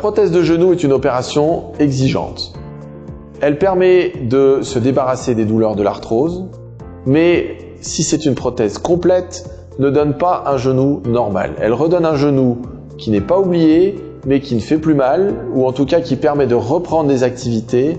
prothèse de genou est une opération exigeante. Elle permet de se débarrasser des douleurs de l'arthrose, mais si c'est une prothèse complète, ne donne pas un genou normal. Elle redonne un genou qui n'est pas oublié, mais qui ne fait plus mal, ou en tout cas qui permet de reprendre des activités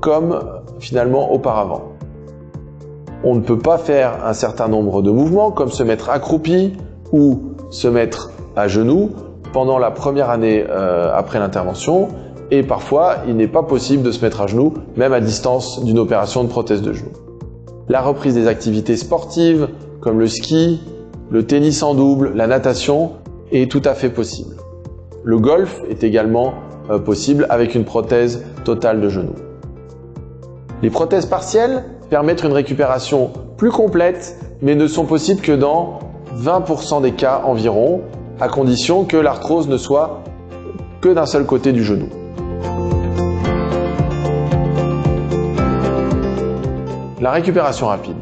comme finalement auparavant. On ne peut pas faire un certain nombre de mouvements, comme se mettre accroupi ou se mettre à genoux pendant la première année après l'intervention, et parfois il n'est pas possible de se mettre à genoux, même à distance d'une opération de prothèse de genou. La reprise des activités sportives, comme le ski, le tennis en double, la natation, est tout à fait possible. Le golf est également possible avec une prothèse totale de genou. Les prothèses partielles permettent une récupération plus complète, mais ne sont possibles que dans 20% des cas environ, à condition que l'arthrose ne soit que d'un seul côté du genou. La récupération rapide,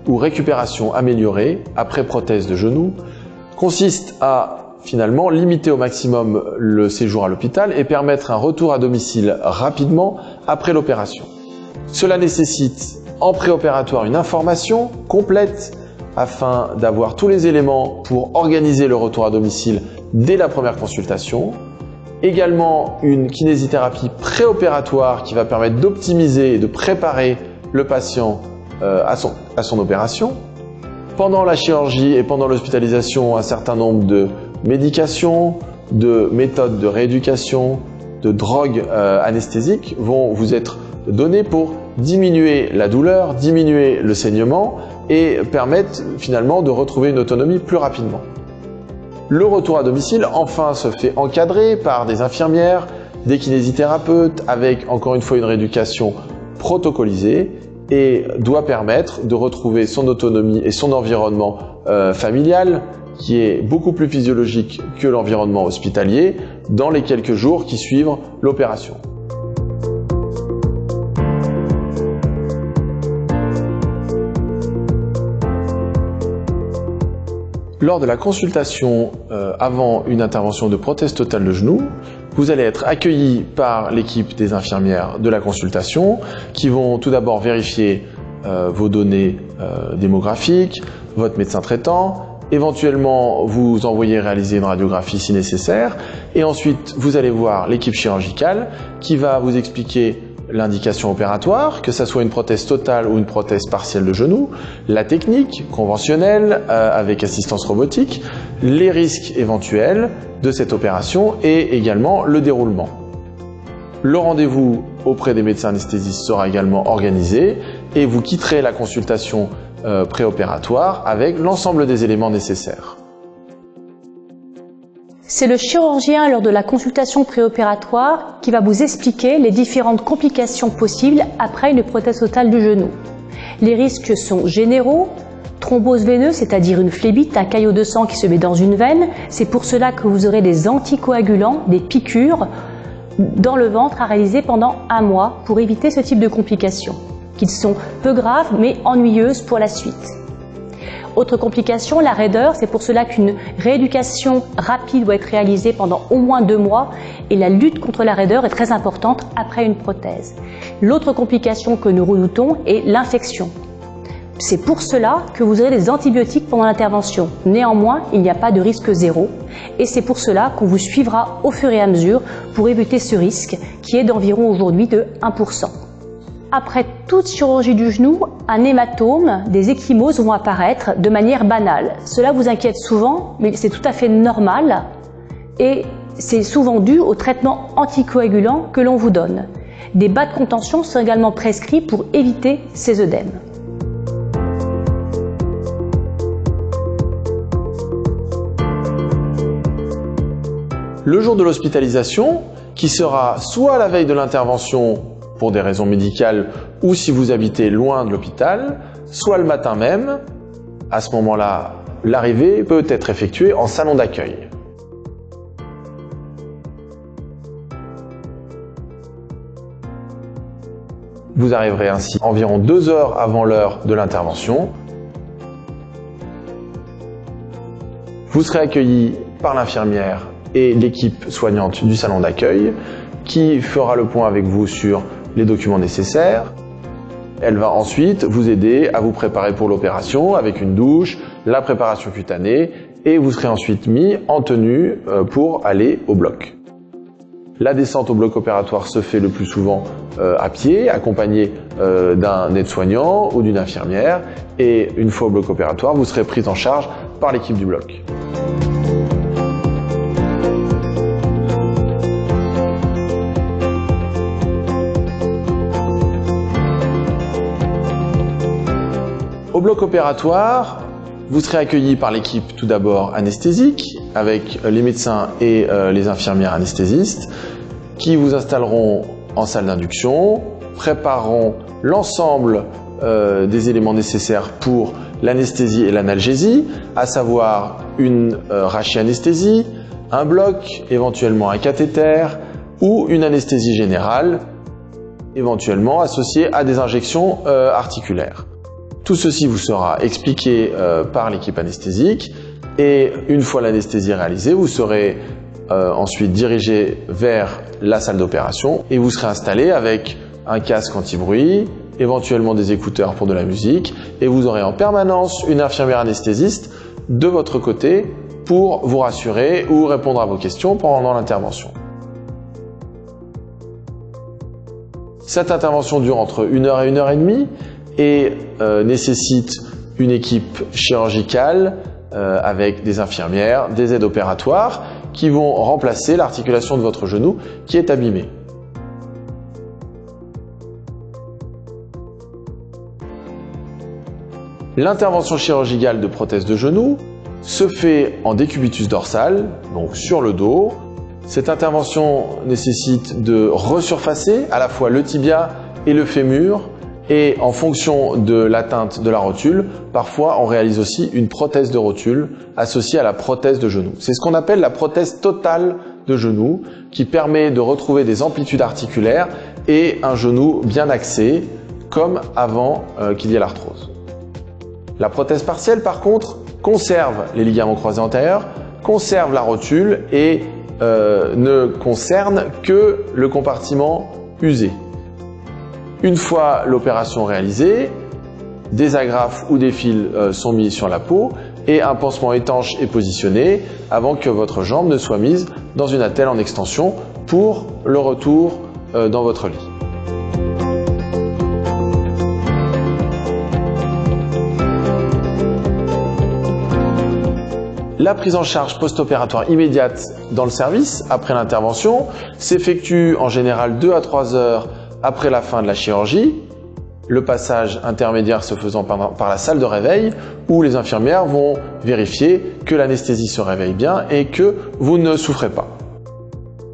ou récupération améliorée après prothèse de genou, consiste à finalement limiter au maximum le séjour à l'hôpital et permettre un retour à domicile rapidement après l'opération. Cela nécessite en préopératoire une information complète afin d'avoir tous les éléments pour organiser le retour à domicile dès la première consultation. Également une kinésithérapie préopératoire qui va permettre d'optimiser et de préparer le patient à son opération. Pendant la chirurgie et pendant l'hospitalisation, un certain nombre de médications, de méthodes de rééducation, de drogues anesthésiques vont vous être données pour diminuer la douleur, diminuer le saignement et permettre finalement de retrouver une autonomie plus rapidement. Le retour à domicile, enfin, se fait encadrer par des infirmières, des kinésithérapeutes avec encore une fois une rééducation protocolisée et doit permettre de retrouver son autonomie et son environnement familial qui est beaucoup plus physiologique que l'environnement hospitalier dans les quelques jours qui suivent l'opération. Lors de la consultation avant une intervention de prothèse totale de genou, vous allez être accueilli par l'équipe des infirmières de la consultation qui vont tout d'abord vérifier vos données démographiques, votre médecin traitant, éventuellement vous envoyer réaliser une radiographie si nécessaire et ensuite vous allez voir l'équipe chirurgicale qui va vous expliquer l'indication opératoire, que ce soit une prothèse totale ou une prothèse partielle de genou, la technique conventionnelle avec assistance robotique, les risques éventuels de cette opération et également le déroulement. Le rendez-vous auprès des médecins anesthésistes sera également organisé et vous quitterez la consultation préopératoire avec l'ensemble des éléments nécessaires. C'est le chirurgien lors de la consultation préopératoire qui va vous expliquer les différentes complications possibles après une prothèse totale du genou. Les risques sont généraux, thrombose veineuse, c'est-à-dire une phlébite, un caillot de sang qui se met dans une veine. C'est pour cela que vous aurez des anticoagulants, des piqûres dans le ventre à réaliser pendant 1 mois pour éviter ce type de complications, qui sont peu graves mais ennuyeuses pour la suite. Autre complication, la raideur, c'est pour cela qu'une rééducation rapide doit être réalisée pendant au moins 2 mois et la lutte contre la raideur est très importante après une prothèse. L'autre complication que nous redoutons est l'infection. C'est pour cela que vous aurez des antibiotiques pendant l'intervention. Néanmoins, il n'y a pas de risque zéro et c'est pour cela qu'on vous suivra au fur et à mesure pour éviter ce risque qui est d'environ aujourd'hui de 1%. Après toute chirurgie du genou, un hématome, des ecchymoses vont apparaître de manière banale. Cela vous inquiète souvent, mais c'est tout à fait normal et c'est souvent dû au traitement anticoagulant que l'on vous donne. Des bas de contention sont également prescrits pour éviter ces œdèmes. Le jour de l'hospitalisation, qui sera soit la veille de l'intervention pour des raisons médicales ou si vous habitez loin de l'hôpital, soit le matin même. À ce moment-là, l'arrivée peut être effectuée en salon d'accueil. Vous arriverez ainsi environ 2 heures avant l'heure de l'intervention. Vous serez accueilli par l'infirmière et l'équipe soignante du salon d'accueil qui fera le point avec vous sur les documents nécessaires. Elle va ensuite vous aider à vous préparer pour l'opération avec une douche, la préparation cutanée et vous serez ensuite mis en tenue pour aller au bloc. La descente au bloc opératoire se fait le plus souvent à pied, accompagné d'un aide-soignant ou d'une infirmière. Et une fois au bloc opératoire, vous serez pris en charge par l'équipe du bloc. Au bloc opératoire, vous serez accueilli par l'équipe tout d'abord anesthésique, avec les médecins et les infirmières anesthésistes, qui vous installeront en salle d'induction, prépareront l'ensemble des éléments nécessaires pour l'anesthésie et l'analgésie, à savoir une rachianesthésie, un bloc, éventuellement un cathéter, ou une anesthésie générale, éventuellement associée à des injections articulaires. Tout ceci vous sera expliqué par l'équipe anesthésique et une fois l'anesthésie réalisée, vous serez ensuite dirigé vers la salle d'opération et vous serez installé avec un casque anti-bruit, éventuellement des écouteurs pour de la musique et vous aurez en permanence une infirmière anesthésiste de votre côté pour vous rassurer ou répondre à vos questions pendant l'intervention. Cette intervention dure entre 1 heure et 1 heure et demie et nécessite une équipe chirurgicale avec des infirmières, des aides opératoires qui vont remplacer l'articulation de votre genou qui est abîmée. L'intervention chirurgicale de prothèse de genou se fait en décubitus dorsal, donc sur le dos. Cette intervention nécessite de resurfacer à la fois le tibia et le fémur. Et en fonction de l'atteinte de la rotule, parfois on réalise aussi une prothèse de rotule associée à la prothèse de genou. C'est ce qu'on appelle la prothèse totale de genou qui permet de retrouver des amplitudes articulaires et un genou bien axé comme avant qu'il y ait l'arthrose. La prothèse partielle par contre conserve les ligaments croisés antérieurs, conserve la rotule et ne concerne que le compartiment usé. Une fois l'opération réalisée, des agrafes ou des fils sont mis sur la peau et un pansement étanche est positionné avant que votre jambe ne soit mise dans une attelle en extension pour le retour dans votre lit. La prise en charge post-opératoire immédiate dans le service après l'intervention s'effectue en général 2 à 3 heures après la fin de la chirurgie, le passage intermédiaire se faisant par la salle de réveil où les infirmières vont vérifier que l'anesthésie se réveille bien et que vous ne souffrez pas.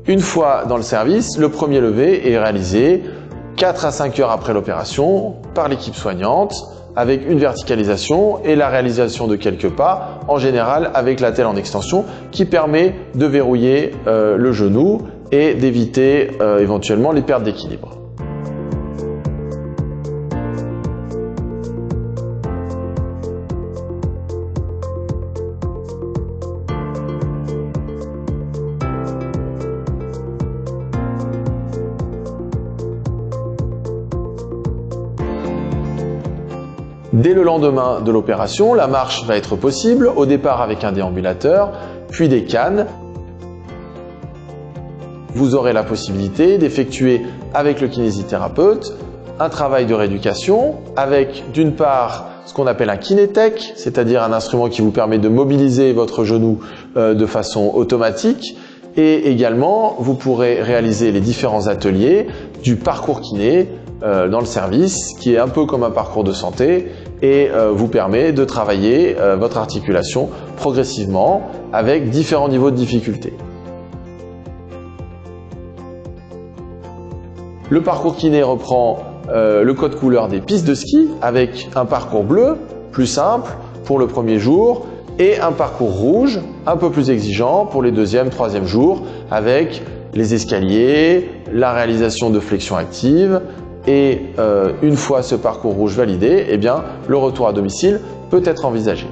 Une fois dans le service, le premier levé est réalisé 4 à 5 heures après l'opération par l'équipe soignante avec une verticalisation et la réalisation de quelques pas, en général avec l'attelle en extension qui permet de verrouiller le genou et d'éviter éventuellement les pertes d'équilibre. Dès le lendemain de l'opération, la marche va être possible, au départ avec un déambulateur, puis des cannes. Vous aurez la possibilité d'effectuer avec le kinésithérapeute un travail de rééducation avec d'une part ce qu'on appelle un kinétech, c'est-à-dire un instrument qui vous permet de mobiliser votre genou de façon automatique et également vous pourrez réaliser les différents ateliers du parcours kiné dans le service qui est un peu comme un parcours de santé et vous permet de travailler votre articulation progressivement avec différents niveaux de difficulté. Le parcours kiné reprend le code couleur des pistes de ski avec un parcours bleu plus simple pour le premier jour et un parcours rouge un peu plus exigeant pour les deuxième, troisième jours avec les escaliers, la réalisation de flexions actives et une fois ce parcours rouge validé, eh bien, le retour à domicile peut être envisagé.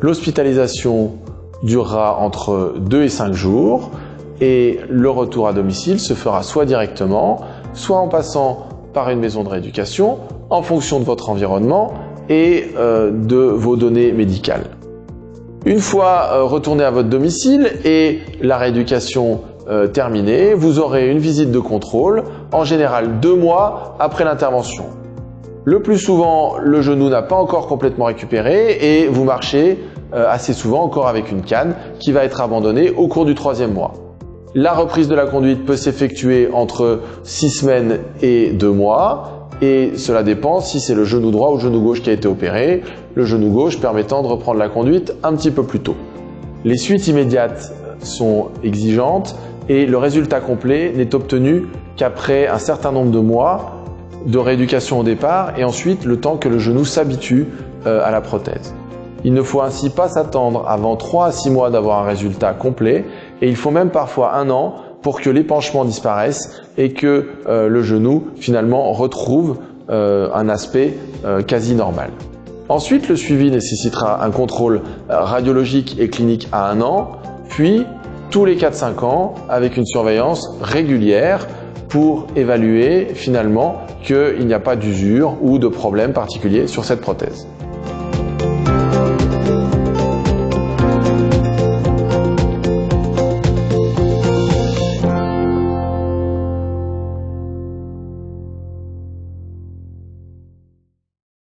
L'hospitalisation durera entre 2 et 5 jours et le retour à domicile se fera soit directement, soit en passant par une maison de rééducation en fonction de votre environnement et de vos données médicales. Une fois retourné à votre domicile et la rééducation terminée, vous aurez une visite de contrôle, en général 2 mois après l'intervention. Le plus souvent, le genou n'a pas encore complètement récupéré et vous marchez assez souvent encore avec une canne qui va être abandonnée au cours du 3e mois. La reprise de la conduite peut s'effectuer entre 6 semaines et 2 mois et cela dépend si c'est le genou droit ou le genou gauche qui a été opéré, le genou gauche permettant de reprendre la conduite un petit peu plus tôt. Les suites immédiates sont exigeantes et le résultat complet n'est obtenu qu'après un certain nombre de mois de rééducation au départ et ensuite le temps que le genou s'habitue à la prothèse. Il ne faut ainsi pas s'attendre avant 3 à 6 mois d'avoir un résultat complet et il faut même parfois 1 an pour que l'épanchement disparaisse et que le genou finalement retrouve un aspect quasi normal. Ensuite, le suivi nécessitera un contrôle radiologique et clinique à 1 an, puis tous les 4-5 ans avec une surveillance régulière pour évaluer finalement qu'il n'y a pas d'usure ou de problème particulier sur cette prothèse.